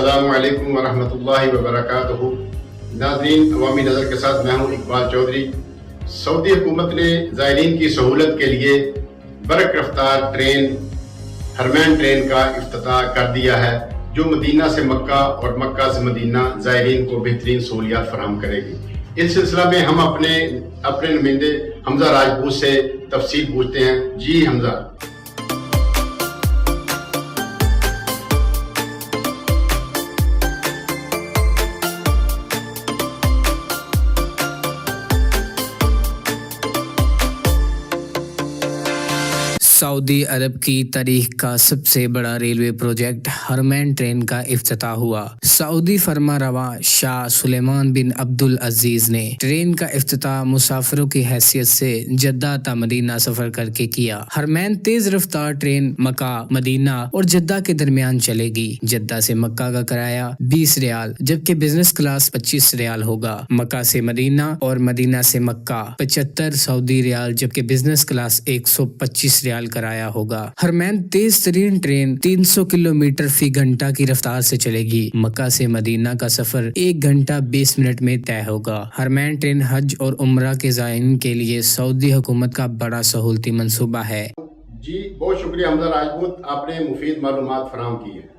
السلام علیکم ورحمۃ اللہ وبرکاتہ۔ ناظرین، عوامی نظر کے ساتھ میں ہوں اقبال چودھری۔ سعودی حکومت نے زائرین کی سہولت کے لیے برق رفتار ٹرین حرمین ٹرین کا افتتاح کر دیا ہے، جو مدینہ سے مکہ اور مکہ سے مدینہ زائرین کو بہترین سہولیات فراہم کرے گی۔ اس سلسلہ میں ہم اپنے نمائندے حمزہ راجپوت سے تفصیل پوچھتے ہیں۔ جی حمزہ۔ سعودی عرب کی تاریخ کا سب سے بڑا ریلوے پروجیکٹ حرمین ٹرین کا افتتاح ہوا۔ سعودی فرما رواں شاہ سلیمان بن عبدالعزیز نے ٹرین کا افتتاح مسافروں کی حیثیت سے جدہ تا مدینہ سفر کر کے کیا۔ حرمین تیز رفتار ٹرین مکہ، مدینہ اور جدہ کے درمیان چلے گی۔ جدہ سے مکہ کا کرایہ 20 ریال جبکہ بزنس کلاس 25 ریال ہوگا۔ مکہ سے مدینہ اور مدینہ سے مکہ 75 سعودی ریال جبکہ بزنس کلاس 125 ریال کرایہ ہوگا۔ حرمین تیز ترین ٹرین 300 کلومیٹر فی گھنٹہ کی رفتار سے چلے گی۔ مکہ سے مدینہ کا سفر 1 گھنٹہ 20 منٹ میں طے ہوگا۔ حرمین ٹرین حج اور عمرہ کے زائرین کے لیے سعودی حکومت کا بڑا سہولتی منصوبہ ہے۔ جی بہت شکریہ حمزہ راجپوت، آپ نے مفید معلومات فراہم کی ہے۔